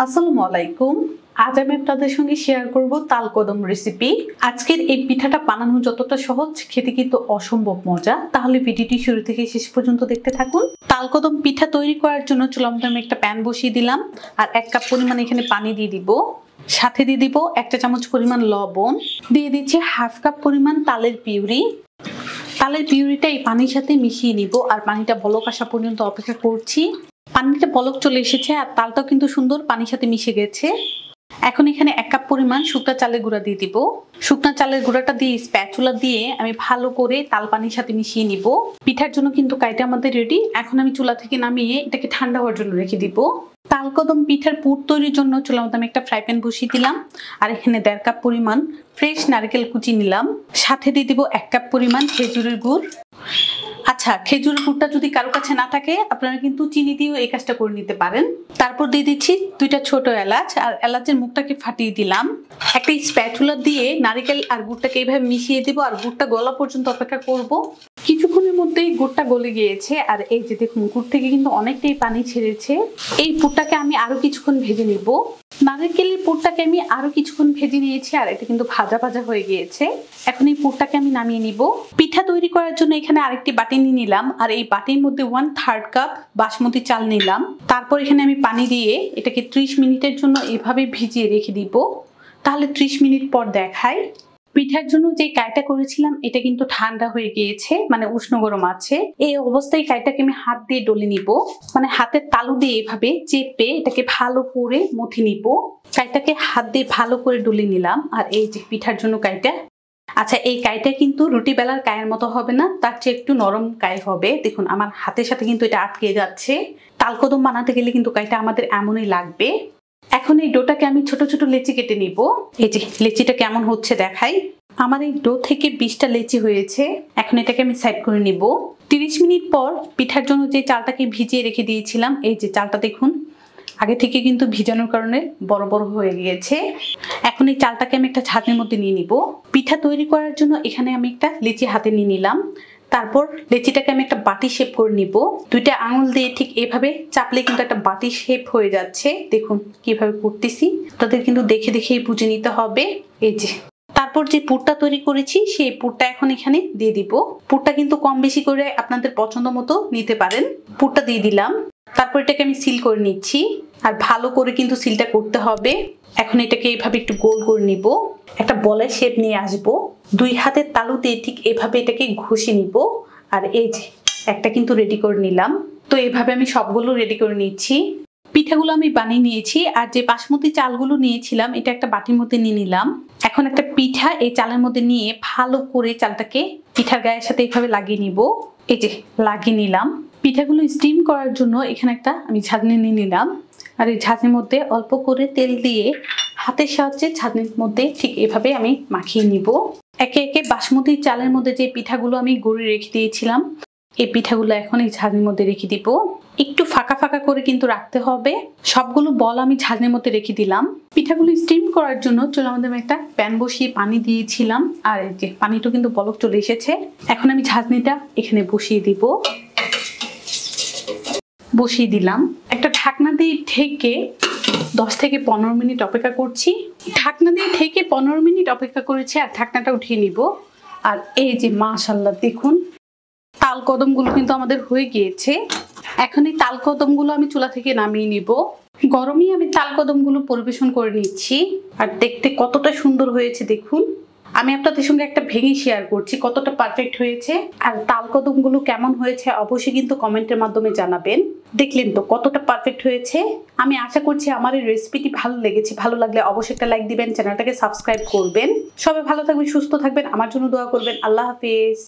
আসসালামু আলাইকুম। আজ আমি আপনাদের সঙ্গে শেয়ার করব তালকদম রেসিপি। আজকের এই পিঠাটা বানানো যতটা সহজ, খেতে কিন্তু অসম্ভব মজা। তাহলে ভিডিওটি শুরু থেকে শেষ পর্যন্ত দেখতে থাকুন। তালকদম পিঠা তৈরি করার জন্য চুলার মধ্যে আমি একটা প্যান বসিয়ে দিলাম আর 1 কাপ পরিমাণ এখানে পানি দিয়ে দিব। সাথে দিয়ে দিব 1 চা চামচ পরিমাণ লবণ, দিয়ে দিচ্ছি 1/2 কাপ পরিমাণ তালের পিউরি। তালের পিউরিটা এই পানির সাথে মিশিয়ে নিব আর পানিটা বলক আসা পর্যন্ত অপেক্ষা করছি। পানিটা বলক চলে এসেছে আর তালটাও কিন্তু সুন্দর পানির সাথে মিশে গেছে। এখন এখানে 1 কাপ পরিমাণ শুকনা চালের গুঁড়া দিয়ে দিব। শুকনা চালের গুঁড়াটা দিয়ে স্প্যাচুলা দিয়ে আমি ভালো করে তাল পানির সাথে মিশিয়ে নিব। পিঠার জন্য কিন্তু কাইটা আমাদের রেডি। এখন আমি চুলা থেকে নামিয়ে এটাকে ঠান্ডা হওয়ার জন্য রেখে দিব। তালকদম পিঠার পুর তৈরির জন্য চুলার মধ্যে আমি একটা ফ্রাই প্যান বসিয়ে দিলাম আর এখানে 1.5 কাপ পরিমাণ ফ্রেশ নারকেল কুচি নিলাম। সাথে দিয়ে দিব 1 কাপ পরিমাণ খেজুরের গুড়। আচ্ছা, খেজুরের গুড়টা যদি কারো কাছে না থাকে আপনারা কিন্তু চিনি দিয়েও এই কাজটা করে নিতে পারেন। তারপর দিয়ে দিচ্ছি 2টা ছোট এলাচ আর এলাচের মুখটাকে ফাটিয়ে দিলাম। একটা স্প্যাচুলা দিয়ে নারকেল আর গুড়টাকে এইভাবে মিশিয়ে দিব আর গুড়টা গলা পর্যন্ত অপেক্ষা করব। কিছুক্ষণের মধ্যেই গুড়টা গলে গিয়েছে আর এই যে দেখুন, গুড় থেকে কিন্তু অনেকটাই পানি ছেড়েছে। এই পুরটাকে আমি আরো কিছুক্ষণ ভেজে নিব। নারকেলের পুরটাকে আমি আরো কিছুক্ষণ ভেজে নিয়েছি আর এটা কিন্তু ভাজা ভাজা হয়ে গিয়েছে। এখন এই পুরটাকে আমি নামিয়ে নিব। পিঠা তৈরি করার জন্য এখানে আরেকটি বাটি নিয়ে নিলাম আর এই বাটির মধ্যে 1/3 কাপ বাসমতি চাল নিলাম। তারপর এখানে আমি পানি দিয়ে এটাকে 30 মিনিটের জন্য এভাবে ভিজিয়ে রেখে দিব। তাহলে 30 মিনিট পর দেখাই। পিঠার জন্য যে কাইটা করেছিলাম এটা কিন্তু ঠান্ডা হয়ে গিয়েছে, মানে উষ্ণ গরম আছে। এই অবস্থায় কাইটাকে আমি হাত দিয়ে ডলে নিব, মানে হাতের তালু দিয়ে এভাবে চেপে এটাকে ভালো করে মথে নিব। কাইটাকে হাত দিয়ে ভালো করে ডলে নিলাম আর এই যে পিঠার জন্য কাইটা। আচ্ছা, এই কাইটা কিন্তু রুটি বেলার কায়ের মতো হবে না, তার চেয়ে একটু নরম কাই হবে। দেখুন আমার হাতের সাথে কিন্তু এটা আটকে যাচ্ছে। তালকদম বানাতে গেলে কিন্তু কাইটা আমাদের এমনই লাগবে। এখন এই ডোটাকে আমি ছোট ছোট লেচি কেটে নিব। এই যে লেচিটা কেমন হচ্ছে দেখাই। আমার এই ডো থেকে 20টা লেচি হয়েছে। এখন এটাকে আমি সাইড করে নিব। 30 মিনিট পর পিঠার জন্য যে চালটাকে ভিজিয়ে রেখে দিয়েছিলাম, এই যে চালটা দেখুন আগে থেকে কিন্তু ভিজানোর কারণে বড় বড় হয়ে গিয়েছে। এখন এই চালটাকে আমি একটা ছাঁচের মধ্যে নিয়ে নিব। পিঠা তৈরি করার জন্য এখানে আমি একটা লেচি হাতে নিয়ে নিলাম। তারপর লেচিটাকে আমি একটা বাটি শেপ করে নিব। 2টা আঙুল দিয়ে ঠিক এভাবে চাপলে কিন্তু একটা বাটি শেপ হয়ে যাচ্ছে। দেখুন কিভাবে করতেছি, তাদের কিন্তু দেখে দেখেই বুঝে নিতে হবে। এই যে তারপর যে পুরটা তৈরি করেছি সেই পুরটা এখন এখানে দিয়ে দিব। পুরটা কিন্তু কম বেশি করে আপনাদের পছন্দ মতো নিতে পারেন। পুরটা দিয়ে দিলাম। তারপর এটাকে আমি সিল করে নিচ্ছি আর ভালো করে কিন্তু সিলটা করতে হবে। এখন এটাকে এইভাবে একটু গোল করে নিব, একটা বলের শেপ নিয়ে আসব। 2 হাতের তালু দিয়ে ঠিক এভাবে এটাকে ঘষে নিব আর এই যে একটা কিন্তু রেডি করে নিলাম। তো এইভাবে আমি সবগুলো রেডি করে নিচ্ছি। পিঠাগুলো আমি বানিয়ে নিয়েছি আর যে বাসমতি চালগুলো নিয়েছিলাম এটা একটা বাটির মধ্যে নিয়ে নিলাম। এখন একটা পিঠা এই চালের মধ্যে নিয়ে ভালো করে চালটাকে পিঠার গায়ের সাথে এইভাবে লাগিয়ে নিব। এই যে লাগিয়ে নিলাম। পিঠাগুলো স্টিম করার জন্য এখানে একটা আমি ঝাঁঝনি নিয়ে নিলাম আর এই ঝাঁঝনির মধ্যে অল্প করে তেল দিয়ে হাতের সাহায্যে ঝাঁঝনির মধ্যে ঠিক এভাবে আমি মাখিয়ে নিব। একে একে বাসমতি চালের মধ্যে যে পিঠাগুলো আমি গুঁড়ে রেখে দিয়েছিলাম এই পিঠাগুলো এখন এই ঝাঁঝনির মধ্যে রেখে দিব। একটু ফাঁকা ফাঁকা করে কিন্তু রাখতে হবে। সবগুলো বল আমি ঝাঁঝনির মধ্যে রেখে দিলাম। পিঠাগুলো স্টিম করার জন্য চুলার মধ্যে আমি একটা প্যান বসিয়ে পানি দিয়েছিলাম আর এই যে পানিটা কিন্তু বলক চলে এসেছে। এখন আমি ঝাঁঝনিটা এখানে বসিয়ে দিব। বসিয়ে দিলাম। একটা ঢাকনা দিয়ে ঢেকে 10 থেকে 15 মিনিট অপেক্ষা করছি। ঢাকনা দিয়ে ঢেকে 15 মিনিট অপেক্ষা করেছি আর ঢাকনাটা উঠিয়ে নিব। আর এই যে মাশাআল্লাহ দেখুন তালকদমগুলো কিন্তু আমাদের হয়ে গিয়েছে। এখন এই তালকদমগুলো আমি চুলা থেকে নামিয়ে নিব। গরমেই আমি তালকদমগুলো পরিবেশন করে নিচ্ছি আর দেখতে কতটা সুন্দর হয়েছে দেখুন। আমি আপনাদের সঙ্গে একটা ভেঙে শেয়ার করছি কতটা পারফেক্ট হয়েছে। আর তালকদমগুলো কেমন হয়েছে অবশ্যই কিন্তু কমেন্টের মাধ্যমে জানাবেন। দেখলেন তো কতটা পারফেক্ট হয়েছে। আমি আশা করছি আমার এই রেসিপিটি ভালো লেগেছে। ভালো লাগলে অবশ্যই একটা লাইক দিবেন, চ্যানেলটাকে সাবস্ক্রাইব করবেন। সবাই ভালো থাকবেন, সুস্থ থাকবেন, আমার জন্য দোয়া করবেন। আল্লাহ হাফেজ।